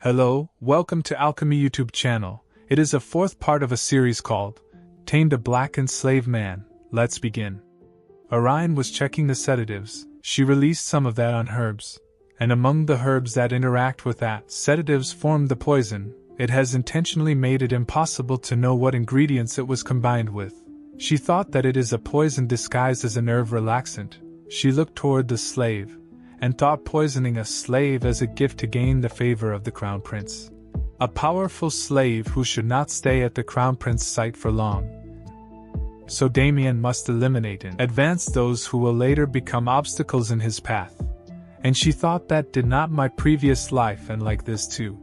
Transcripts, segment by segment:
Hello, welcome to Alchemy YouTube channel. It is a fourth part of a series called Tamed a Blackened Slave Man. Let's begin. Orion was checking the sedatives. She released some of that on herbs. And among the herbs that interact with that sedatives formed the poison. It has intentionally made it impossible to know what ingredients it was combined with. She thought that it is a poison disguised as a nerve relaxant. She looked toward the slave, and thought poisoning a slave as a gift to gain the favor of the crown prince. A powerful slave who should not stay at the crown prince's sight for long. So Damien must eliminate and advance those who will later become obstacles in his path. And she thought that did not my previous life and like this too.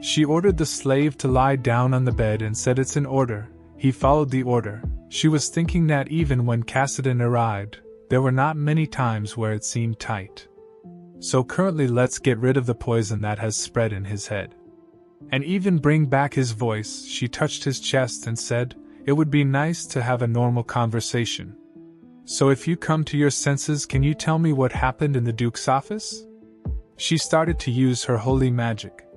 She ordered the slave to lie down on the bed and said it's an order. He followed the order. She was thinking that even when Cassidon arrived, there were not many times where it seemed tight. So currently let's get rid of the poison that has spread in his head. And even bring back his voice. She touched his chest and said, it would be nice to have a normal conversation. So if you come to your senses, can you tell me what happened in the Duke's office? She started to use her holy magic.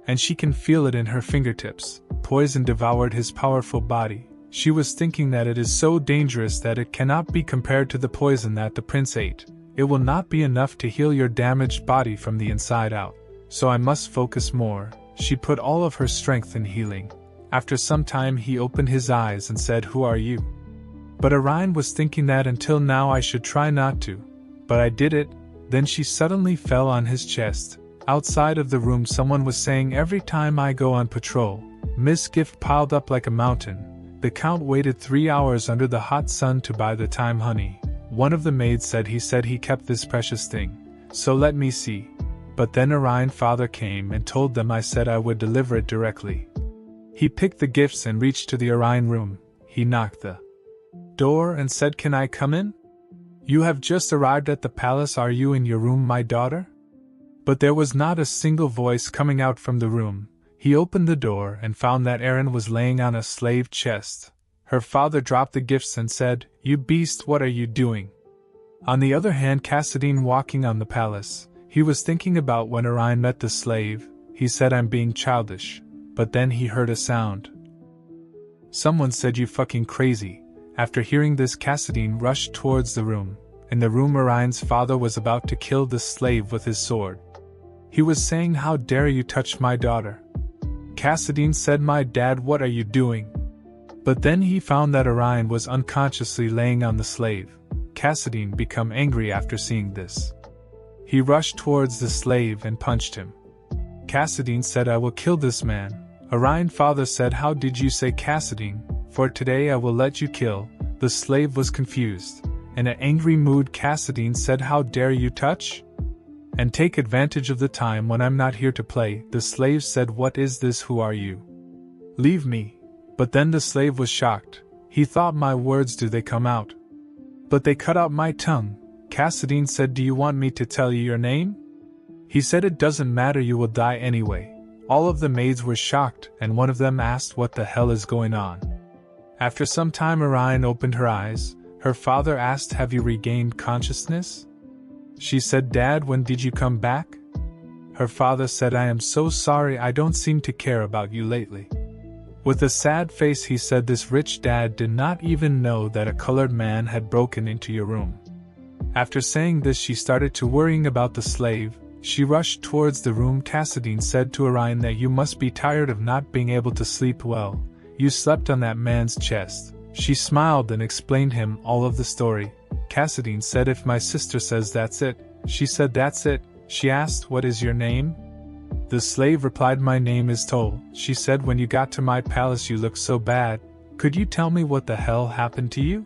And she can feel it in her fingertips. Poison devoured his powerful body. She was thinking that it is so dangerous that it cannot be compared to the poison that the prince ate. It will not be enough to heal your damaged body from the inside out. So I must focus more. She put all of her strength in healing. After some time he opened his eyes and said, "Who are you?" But Orion was thinking that until now I should try not to. But I did it. Then she suddenly fell on his chest. Outside of the room someone was saying, every time I go on patrol, Miss Gift piled up like a mountain. The count waited 3 hours under the hot sun to buy the time honey. One of the maids said he kept this precious thing. So let me see. But then Orion's father came and told them I said I would deliver it directly. He picked the gifts and reached to the Orion room. He knocked the door and said, "Can I come in?" "You have just arrived at the palace. Are you in your room, my daughter?" But there was not a single voice coming out from the room. He opened the door and found that Erin was laying on a slave chest. Her father dropped the gifts and said, "You beast, what are you doing?" On the other hand, Cassidine walking on the palace. He was thinking about when Orion met the slave. He said, "I'm being childish." But then he heard a sound. Someone said, "You fucking crazy." After hearing this, Cassidine rushed towards the room. In the room, Orion's father was about to kill the slave with his sword. He was saying, "How dare you touch my daughter?" Cassidine said, "My dad, what are you doing?" But then he found that Orion was unconsciously laying on the slave. Cassidine became angry after seeing this. He rushed towards the slave and punched him. Cassidine said, "I will kill this man." Orion's father said, "How did you say, Cassidine? For today I will let you kill." The slave was confused. In an angry mood, Cassidine said, "How dare you touch? And take advantage of the time when I'm not here to play." The slave said, "What is this? Who are you? Leave me." But then the slave was shocked. He thought, my words, do they come out? But they cut out my tongue. Cassidine said, "Do you want me to tell you your name?" He said, "It doesn't matter, you will die anyway." All of the maids were shocked, and one of them asked, "What the hell is going on?" After some time, Orion opened her eyes. Her father asked, "Have you regained consciousness?" She said, "Dad, when did you come back?" Her father said, "I am so sorry, I don't seem to care about you lately." With a sad face he said, "This rich dad did not even know that a colored man had broken into your room." After saying this, she started to worrying about the slave. She rushed towards the room. Cassidine said to Orion that you must be tired of not being able to sleep well. You slept on that man's chest. She smiled and explained him all of the story. Cassidine said, "If my sister says that's it." She said, "That's it." She asked, "What is your name?" The slave replied, "My name is Toll." She said, "When you got to my palace you looked so bad. Could you tell me what the hell happened to you?"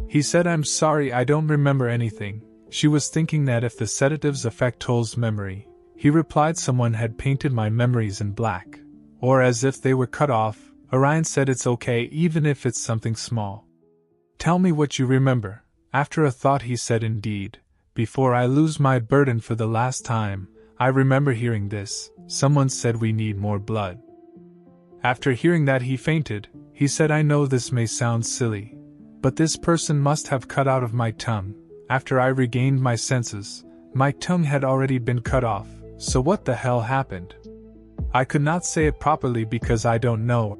He said, "I'm sorry, I don't remember anything." She was thinking that if the sedatives affect Toll's memory. He replied, "Someone had painted my memories in black. Or as if they were cut off." Orion said, "It's okay, even if it's something small. Tell me what you remember." After a thought he said, "Indeed. Before I lose my burden for the last time, I remember hearing this. Someone said we need more blood." After hearing that he fainted. He said, "I know this may sound silly, but this person must have cut out of my tongue. After I regained my senses, my tongue had already been cut off. So what the hell happened?" I could not say it properly because I don't know,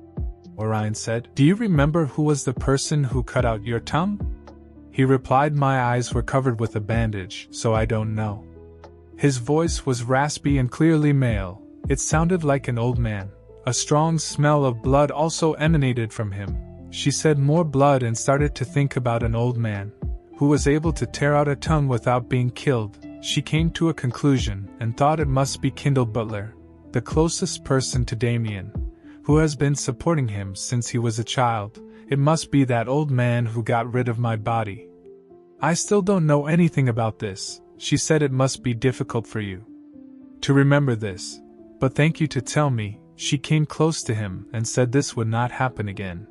Orion said. Do you remember who was the person who cut out your tongue? He replied, my eyes were covered with a bandage, so I don't know. His voice was raspy and clearly male. It sounded like an old man. A strong smell of blood also emanated from him. She said more blood and started to think about an old man who was able to tear out a tongue without being killed. She came to a conclusion and thought it must be Kindle Butler, the closest person to Damien, who has been supporting him since he was a child. It must be that old man who got rid of my body. I still don't know anything about this. She said it must be difficult for you to remember this, but thank you to tell me. She came close to him and said this would not happen again.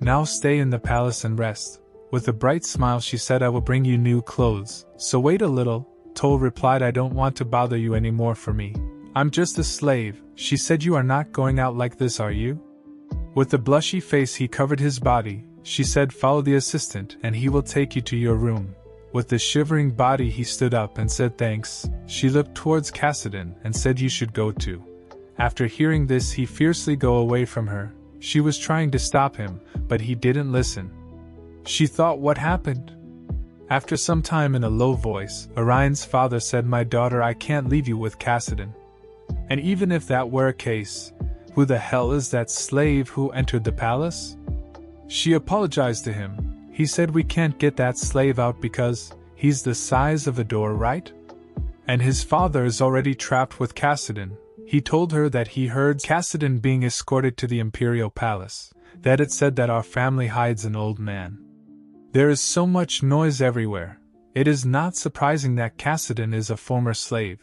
Now stay in the palace and rest. With a bright smile she said, I will bring you new clothes, so wait a little. Toll replied, I don't want to bother you anymore for me. I'm just a slave. She said, you are not going out like this, are you? With a blushy face he covered his body. She said, follow the assistant and he will take you to your room. With the shivering body he stood up and said thanks. She looked towards Cassidon and said, you should go too. After hearing this he fiercely go away from her. She was trying to stop him, but he didn't listen. She thought, what happened? After some time, in a low voice, Orion's father said, my daughter, I can't leave you with Cassidon. And even if that were a case, who the hell is that slave who entered the palace? She apologized to him. He said, we can't get that slave out because he's the size of a door, right? And his father is already trapped with Cassidon. He told her that he heard Cassidon being escorted to the imperial palace, that it said that our family hides an old man. There is so much noise everywhere. It is not surprising that Cassidon is a former slave.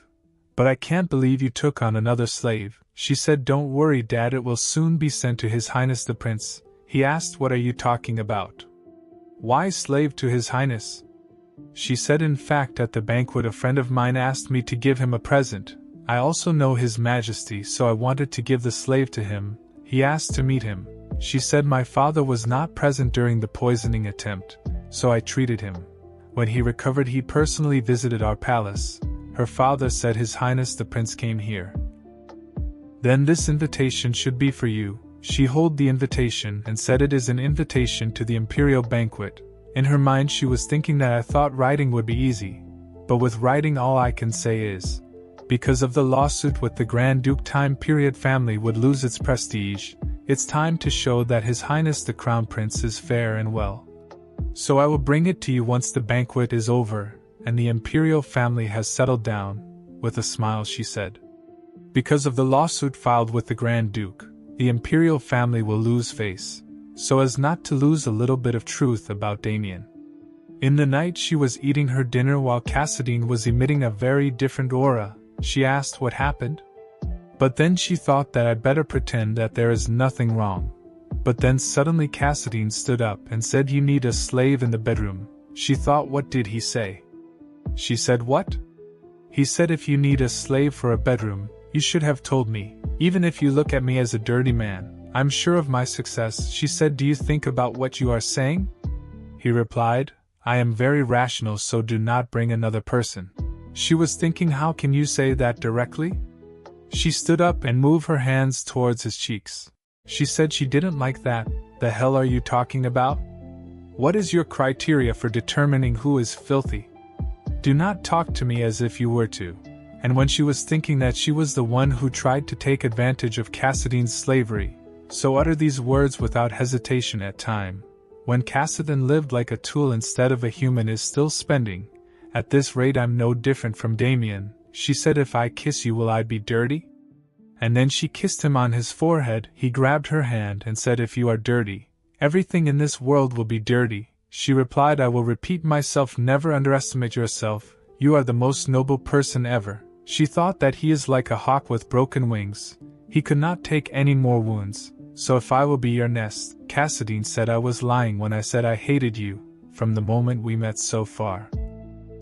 But I can't believe you took on another slave. She said, don't worry, Dad, it will soon be sent to His Highness the Prince. He asked, what are you talking about? Why slave to His Highness? She said, in fact, at the banquet a friend of mine asked me to give him a present. I also know His Majesty, so I wanted to give the slave to him. He asked to meet him. She said, my father was not present during the poisoning attempt, so I treated him. When he recovered he personally visited our palace. Her father said His Highness the Prince came here. Then this invitation should be for you. She held the invitation and said, it is an invitation to the imperial banquet. In her mind she was thinking that I thought writing would be easy. But with writing all I can say is, because of the lawsuit with the Grand Duke, time period family would lose its prestige. It's time to show that His Highness the Crown Prince is fair and well. So I will bring it to you once the banquet is over and the imperial family has settled down. With a smile she said, because of the lawsuit filed with the Grand Duke, the imperial family will lose face, so as not to lose a little bit of truth about Damien. In the night she was eating her dinner while Cassidon was emitting a very different aura. She asked what happened. But then she thought that I'd better pretend that there is nothing wrong. But then suddenly Cassidon stood up and said, you need a slave in the bedroom. She thought, what did he say? She said, what? He said, if you need a slave for a bedroom, you should have told me. Even if you look at me as a dirty man, I'm sure of my success. She said, do you think about what you are saying? He replied, I am very rational, so do not bring another person. She was thinking, how can you say that directly? She stood up and moved her hands towards his cheeks. She said she didn't like that. The hell are you talking about? What is your criteria for determining who is filthy? Do not talk to me as if you were to. And when she was thinking that she was the one who tried to take advantage of Cassidon's slavery, so utter these words without hesitation at time. When Cassidon lived like a tool instead of a human is still spending. At this rate I'm no different from Damien. She said, if I kiss you will I be dirty? And then she kissed him on his forehead. He grabbed her hand and said, if you are dirty, everything in this world will be dirty. She replied, I will repeat myself, never underestimate yourself. You are the most noble person ever. She thought that he is like a hawk with broken wings. He could not take any more wounds. So if I will be your nest, Cassidon said, I was lying when I said I hated you, from the moment we met so far.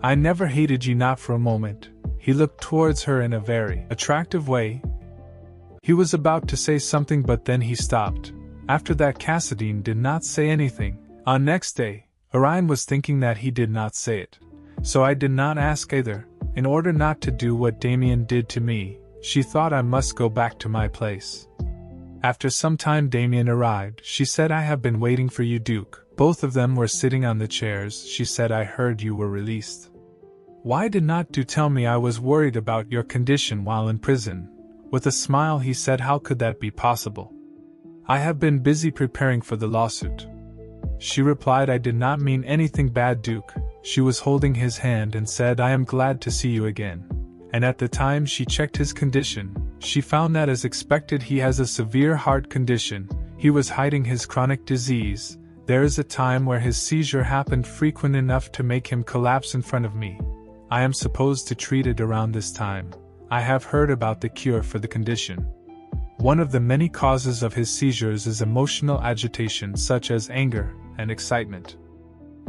I never hated you, not for a moment. He looked towards her in a very attractive way. He was about to say something, but then he stopped. After that Cassidon did not say anything. On next day, Orion was thinking that he did not say it. So I did not ask either, in order not to do what Damien did to me, She thought I must go back to my place. After some time Damien arrived. She said, I have been waiting for you, Duke. Both of them were sitting on the chairs. She said, I heard you were released. Why did not you tell me? I was worried about your condition while in prison. With a smile he said, how could that be possible? I have been busy preparing for the lawsuit. She replied, I did not mean anything bad, Duke. She was holding his hand and said, I am glad to see you again. And at the time she checked his condition, she found that as expected he has a severe heart condition. He was hiding his chronic disease. There is a time where his seizure happened frequent enough to make him collapse in front of me. I am supposed to treat it around this time. I have heard about the cure for the condition. One of the many causes of his seizures is emotional agitation such as anger and excitement.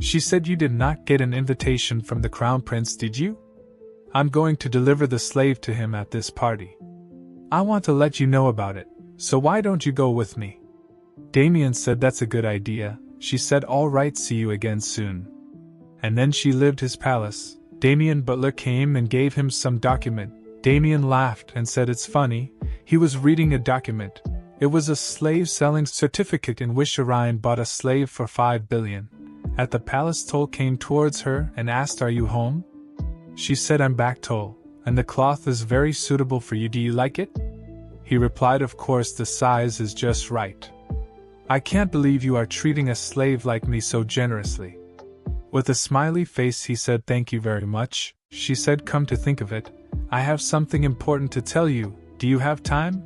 She said, you did not get an invitation from the Crown Prince, did you? I'm going to deliver the slave to him at this party. I want to let you know about it, so why don't you go with me? Damien said, that's a good idea. She said, all right, see you again soon. And then she left his palace. Damien butler came and gave him some document. Damien laughed and said, it's funny. He was reading a document. It was a slave selling certificate in which Orion bought a slave for 5 billion. At the palace, Toll came towards her and asked, are you home? She said, I'm back, Toll, and the cloth is very suitable for you. Do you like it? He replied, of course, the size is just right. I can't believe you are treating a slave like me so generously. With a smiley face he said, thank you very much. She said, come to think of it, I have something important to tell you. Do you have time?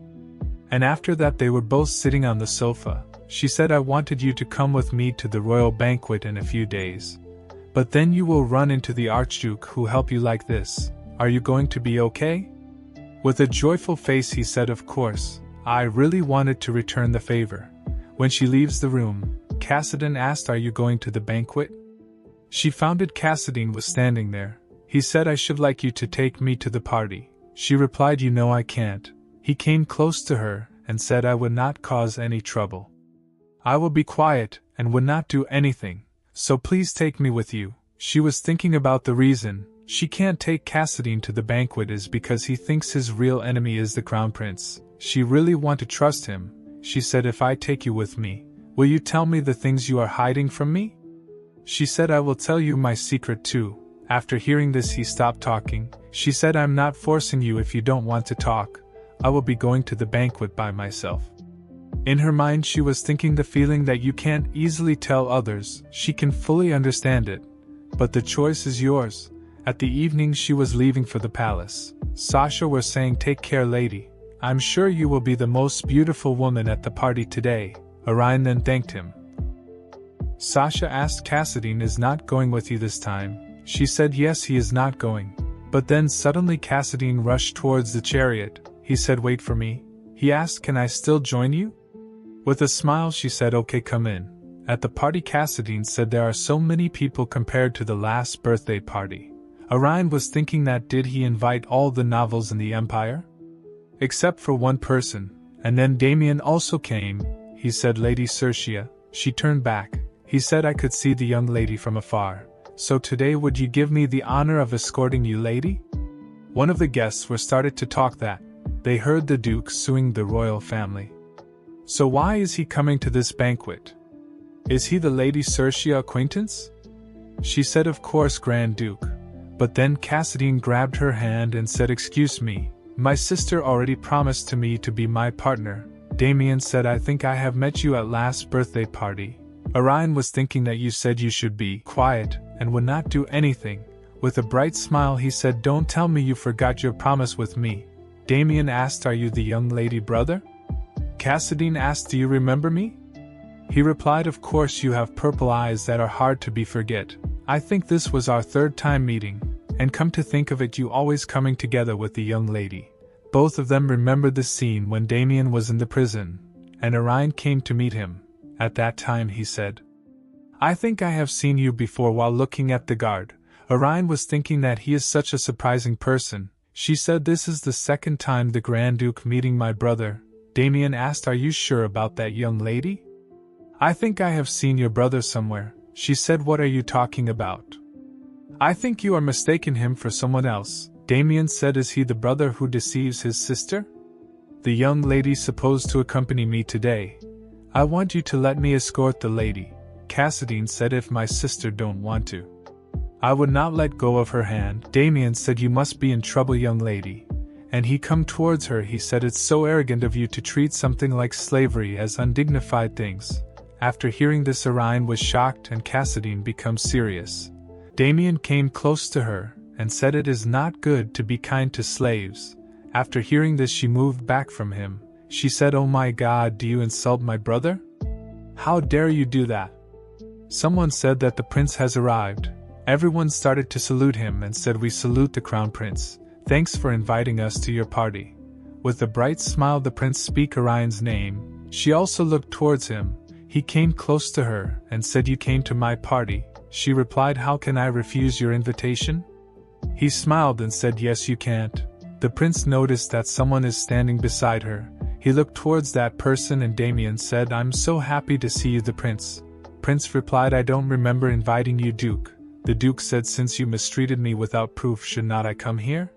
And after that they were both sitting on the sofa. She said, I wanted you to come with me to the royal banquet in a few days. But then you will run into the Archduke who help you like this. Are you going to be okay? With a joyful face he said, of course. I really wanted to return the favor. When she leaves the room, Cassidine asked, are you going to the banquet? She found Cassidine was standing there. He said, I should like you to take me to the party. She replied, you know I can't. He came close to her and said, I would not cause any trouble. I will be quiet and would not do anything, so please take me with you. She was thinking about the reason she can't take Cassidine to the banquet is because he thinks his real enemy is the Crown Prince. She really want to trust him. She said, if I take you with me, will you tell me the things you are hiding from me? She said, I will tell you my secret too. After hearing this he stopped talking. She said, I'm not forcing you if you don't want to talk. I will be going to the banquet by myself. In her mind she was thinking the feeling that you can't easily tell others. She can fully understand it. But the choice is yours. At the evening she was leaving for the palace. Sasha was saying, take care, lady. I'm sure you will be the most beautiful woman at the party today. Orion then thanked him. Sasha asked, Cassidine is not going with you this time? She said, yes, he is not going. But then suddenly Cassidine rushed towards the chariot. He said, wait for me. He asked, can I still join you? With a smile she said, okay, come in. At the party Cassidine said, there are so many people compared to the last birthday party. Orion was thinking that did he invite all the novels in the Empire? Except for one person. And then Damien also came. He said, Lady Circia. She turned back. He said, I could see the young lady from afar. So today would you give me the honor of escorting you, lady? One of the guests were started to talk that they heard the Duke suing the royal family. So why is he coming to this banquet? Is he the Lady Circia acquaintance? She said, of course, Grand Duke. But then Cassidine grabbed her hand and said, excuse me, my sister already promised to me to be my partner. Damien said, I think I have met you at last birthday party. Orion was thinking that you said you should be quiet and would not do anything. With a bright smile he said, don't tell me you forgot your promise with me. Damien asked, are you the young lady brother? Cassidine asked, do you remember me? He replied, of course, you have purple eyes that are hard to be forget. I think this was our third time meeting, and come to think of it, you always coming together with the young lady. Both of them remembered the scene when Damien was in the prison, and Orion came to meet him. At that time he said, I think I have seen you before while looking at the guard. Orion was thinking that he is such a surprising person. She said, this is the second time the Grand Duke meeting my brother. Damien asked, are you sure about that young lady? I think I have seen your brother somewhere. She said, what are you talking about? I think you are mistaking him for someone else. Damien said, is he the brother who deceives his sister? The young lady supposed to accompany me today. I want you to let me escort the lady. Cassadine said, if my sister don't want to, I would not let go of her hand. Damien said, you must be in trouble, young lady. And he come towards her. He said, it's so arrogant of you to treat something like slavery as undignified things. After hearing this, Orion was shocked and Cassadine became serious. Damien came close to her and said, it is not good to be kind to slaves. After hearing this, she moved back from him. She said, oh my God, do you insult my brother? How dare you do that? Someone said that the prince has arrived. Everyone started to salute him and said, we salute the crown prince. Thanks for inviting us to your party. With a bright smile, the prince spoke Orion's name. She also looked towards him. He came close to her and said, you came to my party. She replied, how can I refuse your invitation? He smiled and said, yes, you can't. The prince noticed that someone is standing beside her. He looked towards that person and Damien said, I'm so happy to see you, the prince. Prince replied, I don't remember inviting you, Duke. The Duke said, since you mistreated me without proof, should not I come here?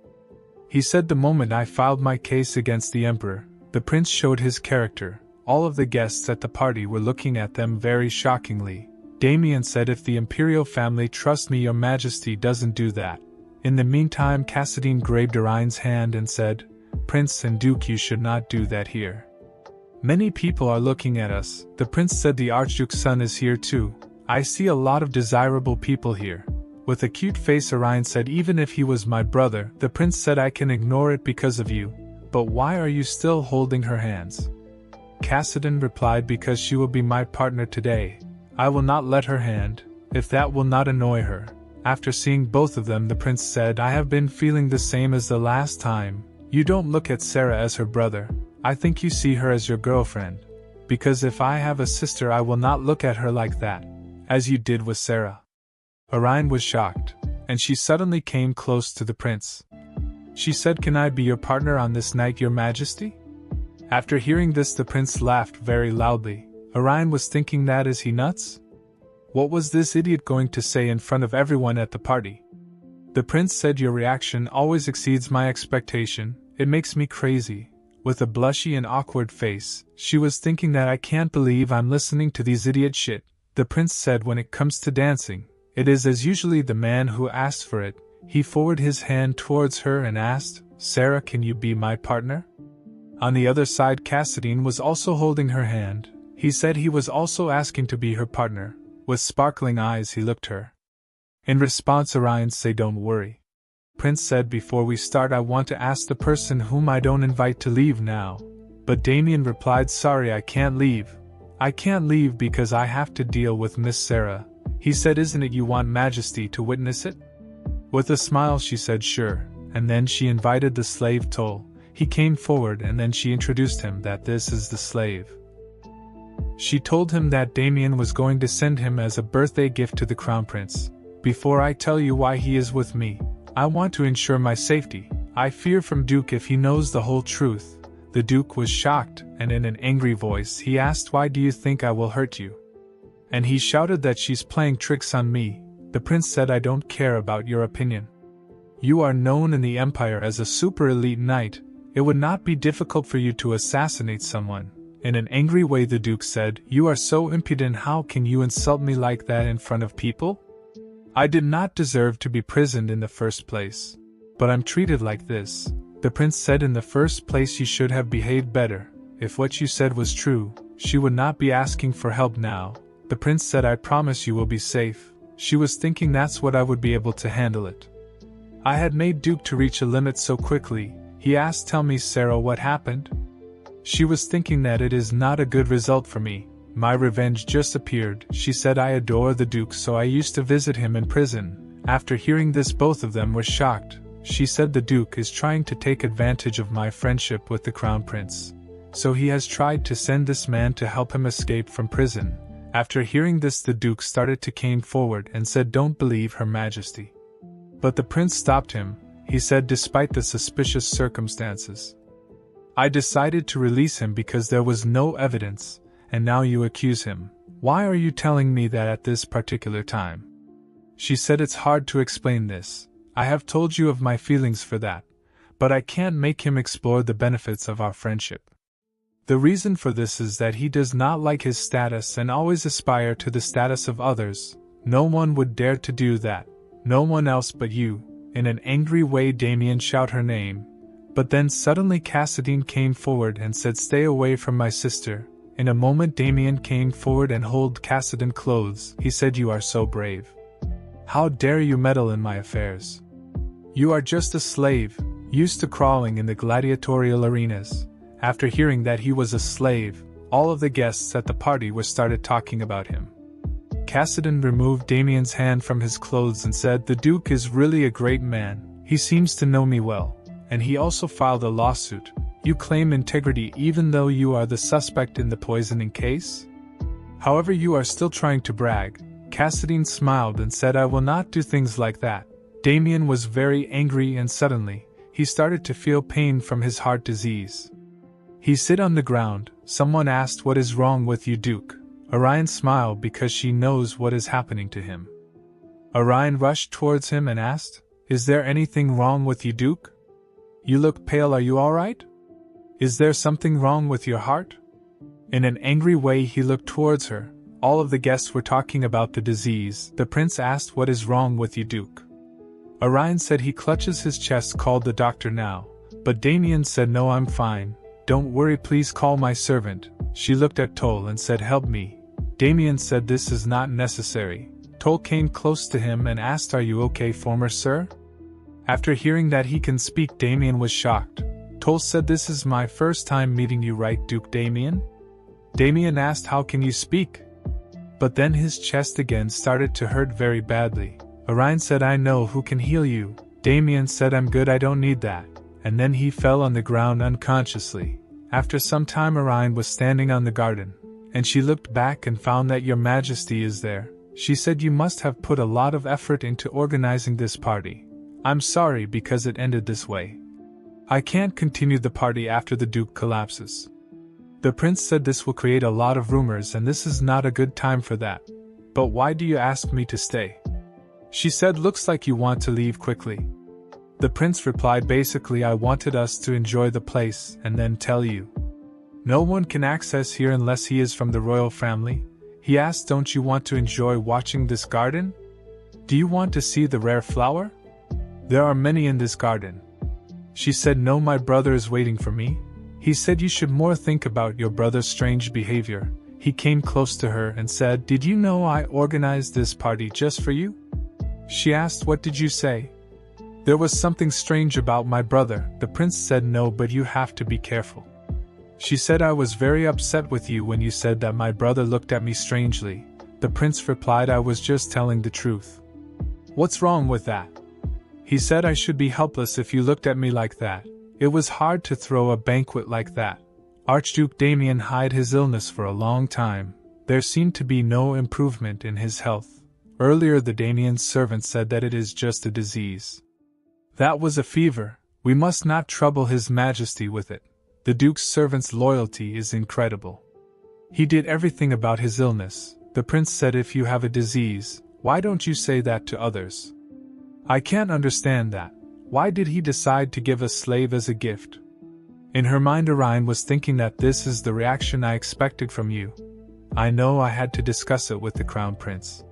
He said, the moment I filed my case against the emperor. The prince showed his character. All of the guests at the party were looking at them very shockingly. Damien said, if the imperial family trusts me, your majesty doesn't do that. In the meantime, Cassadine grabbed Orion's hand and said, Prince and Duke, you should not do that here. Many people are looking at us. The prince said, the Archduke's son is here too. I see a lot of desirable people here. With a cute face, Orion said, even if he was my brother. The prince said, I can ignore it because of you. But why are you still holding her hands? Cassadine replied, because she will be my partner today. I will not let her hand, if that will not annoy her. After seeing both of them, the prince said, I have been feeling the same as the last time. You don't look at Sarah as her brother. I think you see her as your girlfriend. Because if I have a sister, I will not look at her like that, as you did with Sarah. Orion was shocked, and she suddenly came close to the prince. She said, can I be your partner on this night, your majesty? After hearing this, the prince laughed very loudly. Orion was thinking, that is he nuts? What was this idiot going to say in front of everyone at the party? The prince said, your reaction always exceeds my expectation. It makes me crazy. With a blushy and awkward face, she was thinking that I can't believe I'm listening to these idiot shit. The prince said, when it comes to dancing, it is as usually the man who asks for it. He forwarded his hand towards her and asked, Sarah, can you be my partner? On the other side, Cassadine was also holding her hand. He said he was also asking to be her partner. With sparkling eyes, he looked her. In response, Orion said, don't worry. Prince said, before we start, I want to ask the person whom I don't invite to leave now. But Damien replied, sorry, I can't leave. I can't leave because I have to deal with Miss Sarah. He said, isn't it you want Majesty to witness it? With a smile, she said, sure. And then she invited the slave Toll. He came forward and then she introduced him that this is the slave. She told him that Damien was going to send him as a birthday gift to the crown prince. Before I tell you why he is with me, I want to ensure my safety. I fear from Duke if he knows the whole truth. The Duke was shocked, and in an angry voice he asked, why do you think I will hurt you? And he shouted that she's playing tricks on me. The prince said, I don't care about your opinion. You are known in the empire as a super elite knight. It would not be difficult for you to assassinate someone. In an angry way, the Duke said, you are so impudent, how can you insult me like that in front of people? I did not deserve to be prisoned in the first place. But I'm treated like this. The prince said, in the first place you should have behaved better. If what you said was true, she would not be asking for help now. The prince said, I promise you will be safe. She was thinking that's what I would be able to handle it. I had made Duke to reach a limit so quickly. He asked, tell me, Sarah, what happened? She was thinking that it is not a good result for me. My revenge just appeared. She said, I adore the Duke, so I used to visit him in prison. After hearing this, both of them were shocked. She said, the Duke is trying to take advantage of my friendship with the crown prince. So he has tried to send this man to help him escape from prison. After hearing this, the Duke started to came forward and said, don't believe her majesty. But the prince stopped him. He said, despite the suspicious circumstances, I decided to release him because there was no evidence, and now you accuse him. Why are you telling me that at this particular time? She said, it's hard to explain this. I have told you of my feelings for that, but I can't make him explore the benefits of our friendship. The reason for this is that he does not like his status and always aspire to the status of others. No one would dare to do that, no one else but you. In an angry way Damien shouted her name, but then suddenly Cassadine came forward and said, "Stay away from my sister." In a moment Damien came forward and held Cassadine close. He said, "You are so brave. How dare you meddle in my affairs? You are just a slave, used to crawling in the gladiatorial arenas." After hearing that he was a slave, all of the guests at the party were started talking about him. Cassadine removed Damien's hand from his clothes and said, "The Duke is really a great man, he seems to know me well, and he also filed a lawsuit. You claim integrity even though you are the suspect in the poisoning case? However, you are still trying to brag." Cassadine smiled and said, "I will not do things like that." Damien was very angry and suddenly, he started to feel pain from his heart disease. He sit on the ground. Someone asked, "What is wrong with you, Duke?" Orion smiled because she knows what is happening to him. Orion rushed towards him and asked, "Is there anything wrong with you, Duke? You look pale, are you alright? Is there something wrong with your heart?" In an angry way he looked towards her. All of the guests were talking about the disease. The prince asked, "What is wrong with you, Duke?" Orion said he clutches his chest, called the doctor now. But Damien said, "No, I'm fine. Don't worry, please call my servant." She looked at Toll and said, "Help me." Damien said this is not necessary. Toll came close to him and asked, "Are you okay, former sir?" After hearing that he can speak, Damien was shocked. Toll said, "This is my first time meeting you, right, Duke Damien?" Damien asked, "How can you speak?" But then his chest again started to hurt very badly. Orion said, "I know who can heal you." Damien said, "I'm good, I don't need that." And then he fell on the ground unconsciously. After some time Orion was standing on the garden, and she looked back and found that Your Majesty is there. She said, "You must have put a lot of effort into organizing this party. I'm sorry because it ended this way. I can't continue the party after the Duke collapses." The prince said, "This will create a lot of rumors and this is not a good time for that. But why do you ask me to stay?" She said, "Looks like you want to leave quickly." The prince replied, "Basically I wanted us to enjoy the place and then tell you. No one can access here unless he is from the royal family." He asked, "Don't you want to enjoy watching this garden? Do you want to see the rare flower? There are many in this garden." She said, "No, my brother is waiting for me." He said, "You should more think about your brother's strange behavior." He came close to her and said, "Did you know I organized this party just for you?" She asked, "What did you say?" "There was something strange about my brother." The prince said, "No, but you have to be careful." She said, "I was very upset with you when you said that my brother looked at me strangely." The prince replied, "I was just telling the truth." "What's wrong with that?" He said, "I should be helpless if you looked at me like that. It was hard to throw a banquet like that." Archduke Damien hid his illness for a long time. There seemed to be no improvement in his health. Earlier the Damien's servant said that it is just a disease. That was a fever. We must not trouble His Majesty with it. The Duke's servant's loyalty is incredible. He did everything about his illness. The prince said, "If you have a disease, why don't you say that to others? I can't understand that. Why did he decide to give a slave as a gift?" In her mind Orion was thinking that this is the reaction I expected from you. I know I had to discuss it with the crown prince.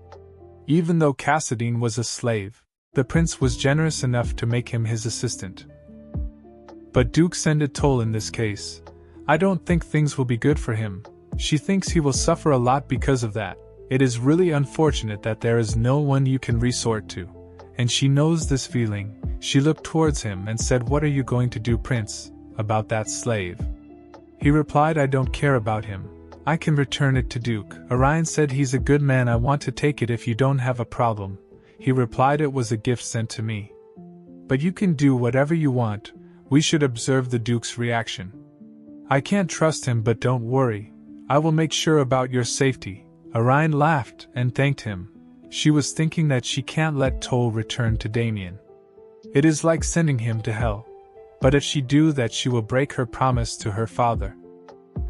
Even though Cassadine was a slave, the prince was generous enough to make him his assistant. But Duke sent Toll in this case. I don't think things will be good for him. She thinks he will suffer a lot because of that. It is really unfortunate that there is no one you can resort to. And she knows this feeling. She looked towards him and said, "What are you going to do, Prince, about that slave?" He replied, "I don't care about him. I can return it to Duke." Orion said, "He's a good man, I want to take it if you don't have a problem." He replied, "It was a gift sent to me. But you can do whatever you want. We should observe the Duke's reaction. I can't trust him, but don't worry. I will make sure about your safety." Orion laughed and thanked him. She was thinking that she can't let Toll return to Damien. It is like sending him to hell. But if she do that, she will break her promise to her father.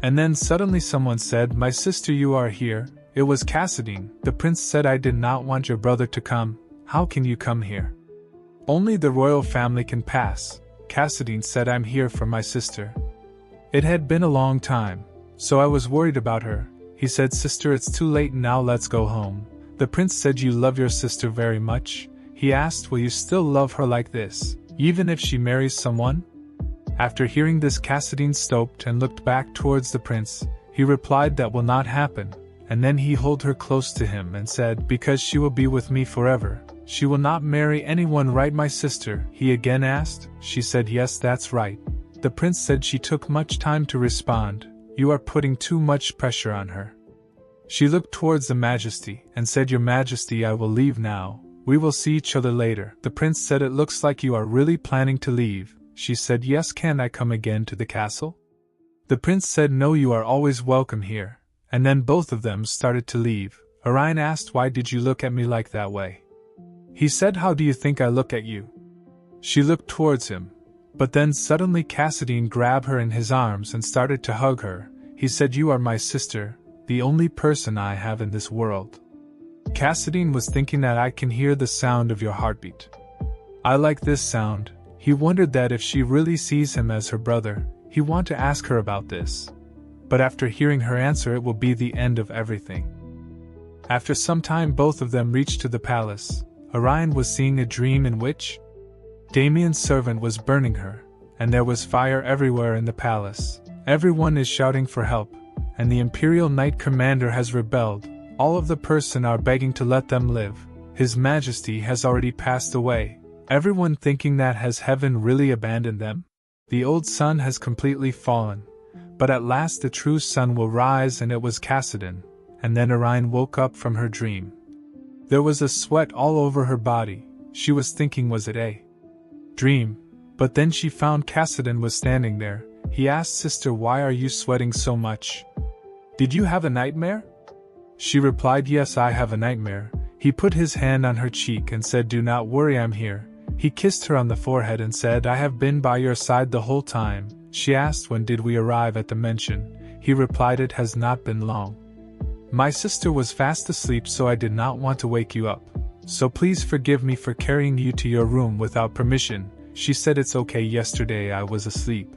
And then suddenly someone said, "My sister, you are here." It was Cassadine. The prince said, "I did not want your brother to come. How can you come here?" Only the royal family can pass. Cassadine said, I'm here for my sister. It had been a long time, so I was worried about her. He said, sister, it's too late now, let's go home. The prince said, you love your sister very much? He asked, will you still love her like this, even if she marries someone? After hearing this, Cassadine stopped and looked back towards the prince. He replied, that will not happen. And then he held her close to him and said, because she will be with me forever. She will not marry anyone, right, my sister? He again asked. She said, yes, that's right. The prince said she took much time to respond. You are putting too much pressure on her. She looked towards the majesty and said, your majesty, I will leave now. We will see each other later. The prince said, it looks like you are really planning to leave. She said, yes, can I come again to the castle? The prince said, no, you are always welcome here. And then both of them started to leave. Orion asked, why did you look at me like that way? He said, how do you think I look at you? She looked towards him. But then suddenly Cassadine grabbed her in his arms and started to hug her. He said, you are my sister, the only person I have in this world. Cassadine was thinking that I can hear the sound of your heartbeat. I like this sound. He wondered that if she really sees him as her brother, he want to ask her about this. But after hearing her answer, it will be the end of everything. After some time, both of them reached to the palace. Orion was seeing a dream in which Damien's servant was burning her, and there was fire everywhere in the palace. Everyone is shouting for help, and the Imperial Knight Commander has rebelled. All of the person are begging to let them live. His Majesty has already passed away. Everyone thinking that has heaven really abandoned them? The old sun has completely fallen. But at last the true sun will rise, and it was Cassadine. And then Orion woke up from her dream. There was a sweat all over her body. She was thinking, was it a dream? But then she found Cassadine was standing there. He asked, sister, why are you sweating so much? Did you have a nightmare? She replied, yes, I have a nightmare. He put his hand on her cheek and said, do not worry, I'm here. He kissed her on the forehead and said, I have been by your side the whole time. She asked, when did we arrive at the mansion? He replied, it has not been long. My sister was fast asleep, so I did not want to wake you up. So please forgive me for carrying you to your room without permission. She said, it's okay, yesterday I was asleep.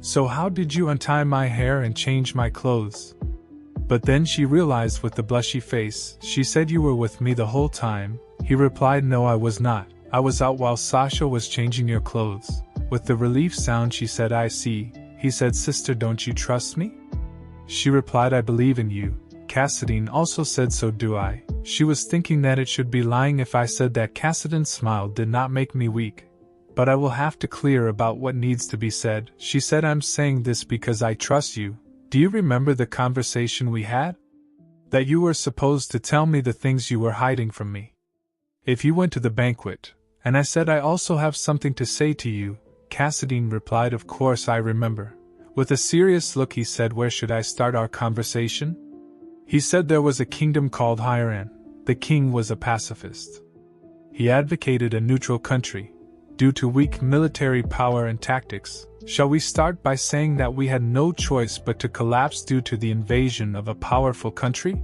So how did you untie my hair and change my clothes? But then she realized with the blushy face. She said, you were with me the whole time. He replied, no, I was not. I was out while Sasha was changing your clothes. With the relief sound she said, I see. He said, sister, don't you trust me? She replied, I believe in you. Cassadine also said, so do I. She was thinking that it should be lying if I said that. Cassadine's smile did not make me weak. But I will have to clear about what needs to be said. She said, I'm saying this because I trust you. Do you remember the conversation we had? That you were supposed to tell me the things you were hiding from me. If you went to the banquet, and I said I also have something to say to you. Cassadine replied, of course I remember. With a serious look he said, where should I start our conversation? He said there was a kingdom called Hiran. The king was a pacifist. He advocated a neutral country. Due to weak military power and tactics, shall we start by saying that we had no choice but to collapse due to the invasion of a powerful country?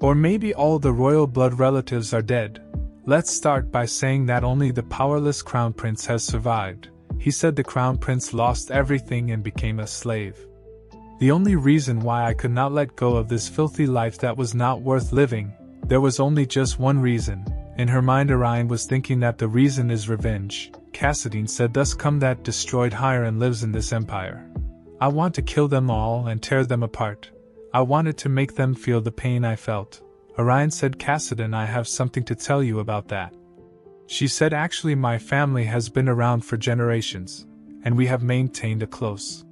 Or maybe all the royal blood relatives are dead. Let's start by saying that only the powerless crown prince has survived. He said the crown prince lost everything and became a slave. The only reason why I could not let go of this filthy life that was not worth living, there was only just one reason. In her mind Orion was thinking that the reason is revenge. Cassadine said, thus come that destroyed Hiran lives in this empire. I want to kill them all and tear them apart. I wanted to make them feel the pain I felt. Orion said, Cassadine, I have something to tell you about that. She said, actually my family has been around for generations, and we have maintained a close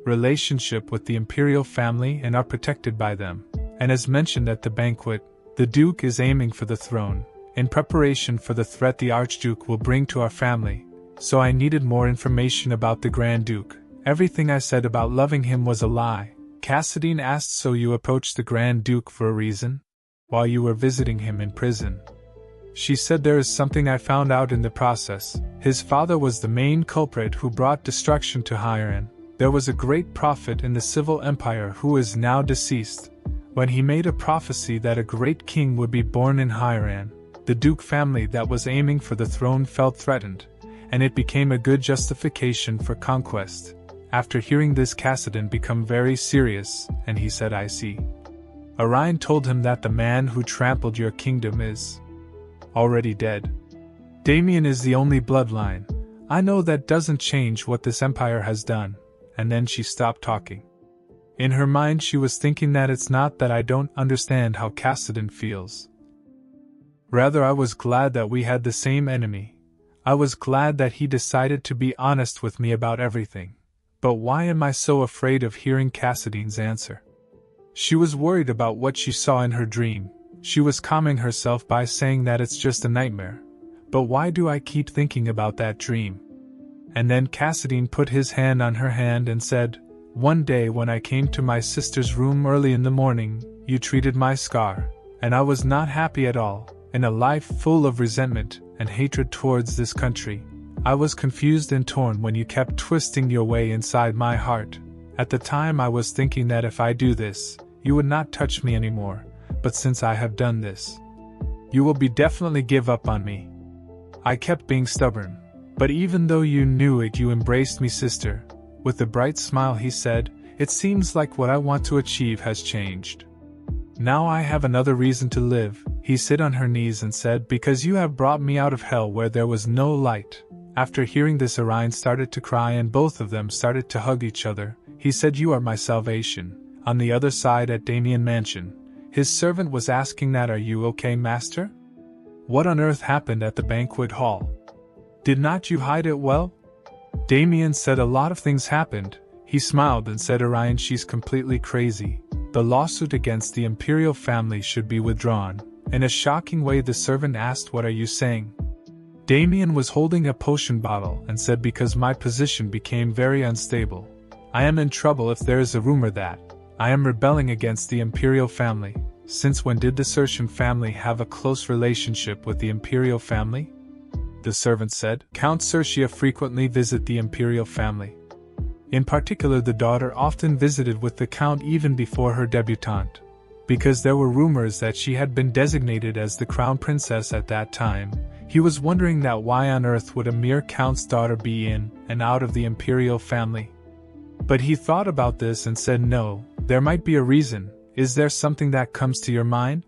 relationship with the imperial family and are protected by them. And as mentioned at the banquet, the Duke is aiming for the throne, in preparation for the threat the Archduke will bring to our family. So I needed more information about the Grand Duke. Everything I said about loving him was a lie. Cassadine asked, so you approached the Grand Duke for a reason? While you were visiting him in prison? She said, there is something I found out in the process. His father was the main culprit who brought destruction to Hiran. There was a great prophet in the civil empire who is now deceased. When he made a prophecy that a great king would be born in Hiran, The Duke family that was aiming for the throne felt threatened, and it became a good justification for conquest. After hearing this, Cassidon became very serious, and he said, I see. Orion told him that the man who trampled your kingdom is already dead. Damien is the only bloodline. I know that doesn't change what this empire has done. And then she stopped talking. In her mind she was thinking that it's not that I don't understand how Cassidon feels. Rather, I was glad that we had the same enemy. I was glad that he decided to be honest with me about everything. But why am I so afraid of hearing Cassidon's answer? She was worried about what she saw in her dream. She was calming herself by saying that it's just a nightmare. But why do I keep thinking about that dream? And then Cassidon put his hand on her hand and said, One day when I came to my sister's room early in the morning, you treated my scar, and I was not happy at all. In a life full of resentment and hatred towards this country, I was confused and torn when you kept twisting your way inside my heart. At the time I was thinking that if I do this, you would not touch me anymore, but since I have done this, you will definitely give up on me. I kept being stubborn, but even though you knew it, you embraced me, sister. With a bright smile he said, It seems like what I want to achieve has changed. Now I have another reason to live. He sit on her knees and said, Because you have brought me out of hell where there was no light. After hearing this, Orion started to cry and both of them started to hug each other. He said, You are my salvation. On the other side at Damien Mansion, his servant was asking that, Are you okay, master? What on earth happened at the banquet hall? Did not you hide it well? Damien said, A lot of things happened. He smiled and said, Orion, she's completely crazy. The lawsuit against the imperial family should be withdrawn. In a shocking way the servant asked, What are you saying? Damien was holding a potion bottle and said, Because my position became very unstable. I am in trouble if there is a rumor that I am rebelling against the imperial family. Since when did the Sertian family have a close relationship with the imperial family? The servant said, Count Sertia frequently visit the imperial family. In particular, the daughter often visited with the count even before her debutante. Because there were rumors that she had been designated as the crown princess at that time, he was wondering that why on earth would a mere count's daughter be in and out of the imperial family? But he thought about this and said, No, there might be a reason. Is there something that comes to your mind?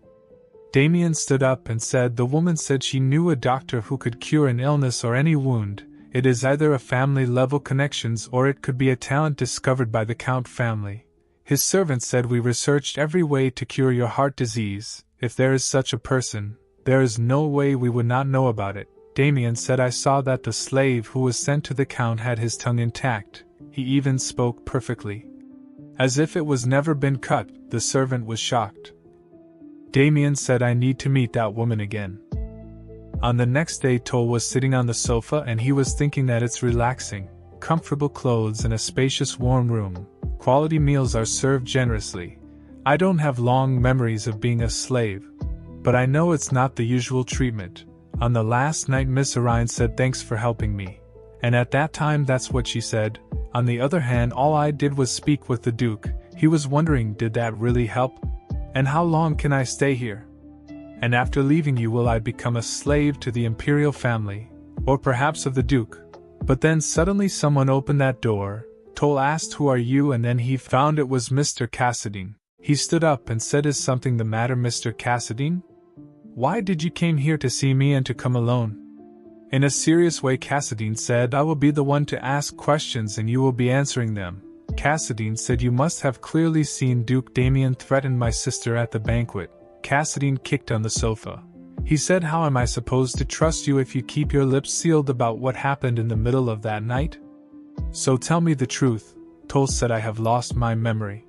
Damien stood up and said, The woman said she knew a doctor who could cure an illness or any wound. It is either a family-level connections or it could be a talent discovered by the Count family. His servant said, We researched every way to cure your heart disease. If there is such a person, there is no way we would not know about it. Damien said, I saw that the slave who was sent to the Count had his tongue intact. He even spoke perfectly. As if it was never been cut. The servant was shocked. Damien said, I need to meet that woman again. On the next day, Toll was sitting on the sofa and he was thinking that it's relaxing. Comfortable clothes and a spacious warm room. Quality meals are served generously. I don't have long memories of being a slave, but I know it's not the usual treatment. On the last night, Miss Orion said, Thanks for helping me. And at that time that's what she said. On the other hand, all I did was speak with the Duke. He was wondering, did that really help? And how long can I stay here? And after leaving you, will I become a slave to the imperial family, or perhaps of the Duke? But then suddenly someone opened that door. Toll asked, Who are you? And then he found it was Mr. Cassidon. He stood up and said, Is something the matter, Mr. Cassidon? Why did you came here to see me and to come alone? In a serious way, Cassidon said, I will be the one to ask questions and you will be answering them. Cassidon said, You must have clearly seen Duke Damien threaten my sister at the banquet. Cassidon kicked on the sofa. He said, How am I supposed to trust you if you keep your lips sealed about what happened in the middle of that night? So tell me the truth. Toll said, I have lost my memory.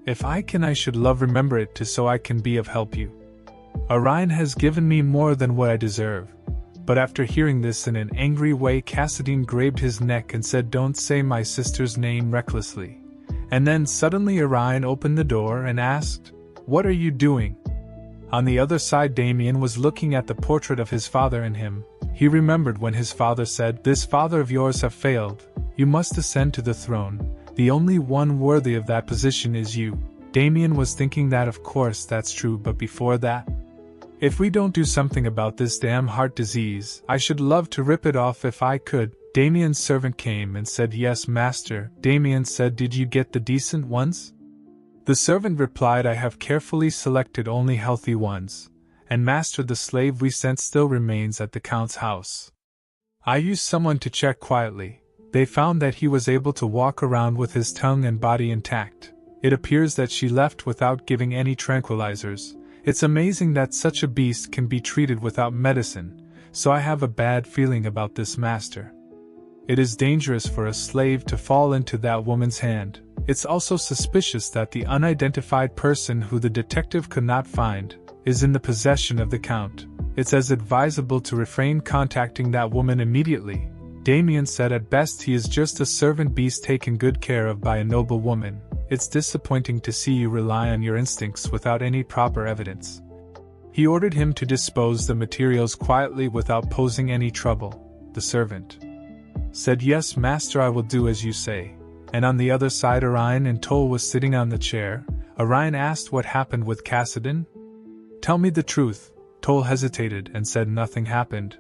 If I can, I should love remember it to so I can be of help you. Orion has given me more than what I deserve. But after hearing this in an angry way, Cassidon grabbed his neck and said, Don't say my sister's name recklessly. And then suddenly Orion opened the door and asked, What are you doing? On the other side, Damien was looking at the portrait of his father in him. He remembered when his father said, This father of yours have failed. You must ascend to the throne. The only one worthy of that position is you. Damien was thinking that of course that's true, but before that, If we don't do something about this damn heart disease, I should love to rip it off if I could. Damien's servant came and said, "Yes, master." Damien said, "Did you get the decent ones?" The servant replied, "I have carefully selected only healthy ones, and master, the slave we sent still remains at the count's house. I used someone to check quietly. They found that he was able to walk around with his tongue and body intact. It appears that she left without giving any tranquilizers. It's amazing that such a beast can be treated without medicine, so I have a bad feeling about this, master. It is dangerous for a slave to fall into that woman's hand. It's also suspicious that the unidentified person who the detective could not find is in the possession of the count. It's as advisable to refrain contacting that woman immediately." Damien said, "At best he is just a servant beast taken good care of by a noble woman. It's disappointing to see you rely on your instincts without any proper evidence." He ordered him to dispose the materials quietly without posing any trouble. The servant said, "Yes, master, I will do as you say." And on the other side, Orion and Toll was sitting on the chair. Orion asked what happened with Cassidon. "Tell me the truth." Toll hesitated and said nothing happened.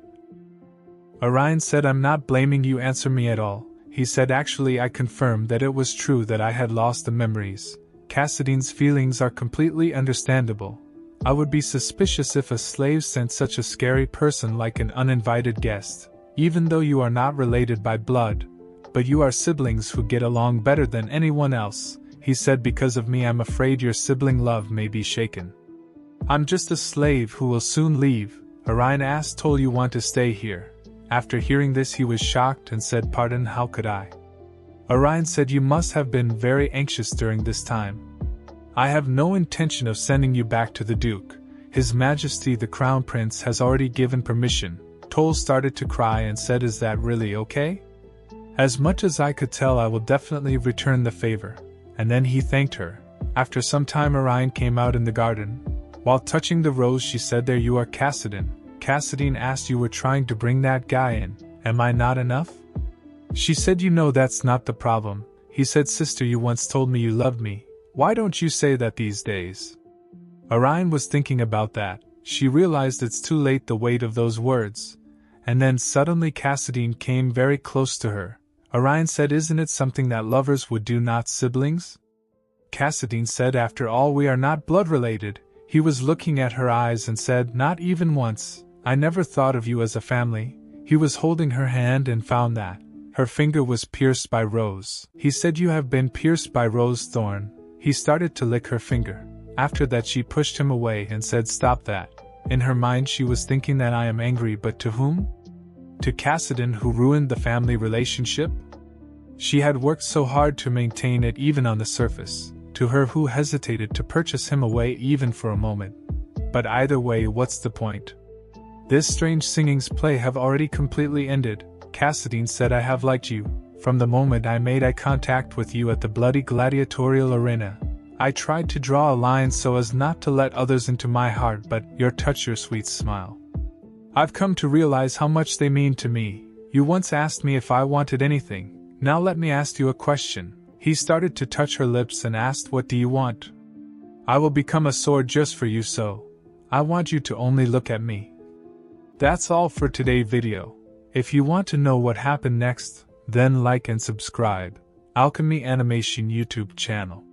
Orion said, "I'm not blaming you, answer me at all." He said, "Actually, I confirmed that it was true that I had lost the memories. Cassidon's feelings are completely understandable. I would be suspicious if a slave sent such a scary person like an uninvited guest, even though you are not related by blood. But you are siblings who get along better than anyone else." He said, "Because of me, I'm afraid your sibling love may be shaken. I'm just a slave who will soon leave." Orion asked Toll, "You want to stay here?" After hearing this, he was shocked and said, "Pardon, how could I?" Orion said, "You must have been very anxious during this time. I have no intention of sending you back to the Duke. His Majesty the Crown Prince has already given permission." Toll started to cry and said, "Is that really okay?" "As much as I could tell, I will definitely return the favor." And then he thanked her. After some time, Orion came out in the garden. While touching the rose, she said, "There you are, Cassidon." Cassidon asked, "You were trying to bring that guy in. Am I not enough?" She said, "You know that's not the problem." He said, "Sister, you once told me you loved me. Why don't you say that these days?" Orion was thinking about that. She realized it's too late, the weight of those words. And then suddenly Cassidon came very close to her. Orion said, "Isn't it something that lovers would do, not siblings?" Cassidon said, "After all, we are not blood related." He was looking at her eyes and said, "Not even once. I never thought of you as a family." He was holding her hand and found that her finger was pierced by Rose. He said, "You have been pierced by Rose Thorn." He started to lick her finger. After that, she pushed him away and said, "Stop that." In her mind, she was thinking that I am angry, but to whom? To Cassidon, who ruined the family relationship? She had worked so hard to maintain it even on the surface. To her, who hesitated to purchase him away even for a moment. But either way, what's the point? This strange singing's play have already completely ended. Cassidon said, "I have liked you. From the moment I made eye contact with you at the bloody gladiatorial arena. I tried to draw a line so as not to let others into my heart, but your touch, your sweet smile. I've come to realize how much they mean to me. You once asked me if I wanted anything. Now let me ask you a question." He started to touch her lips and asked, "What do you want?" "I will become a sword just for you, so I want you to only look at me." That's all for today's video. If you want to know what happened next, then like and subscribe. Alchemy Animation YouTube channel.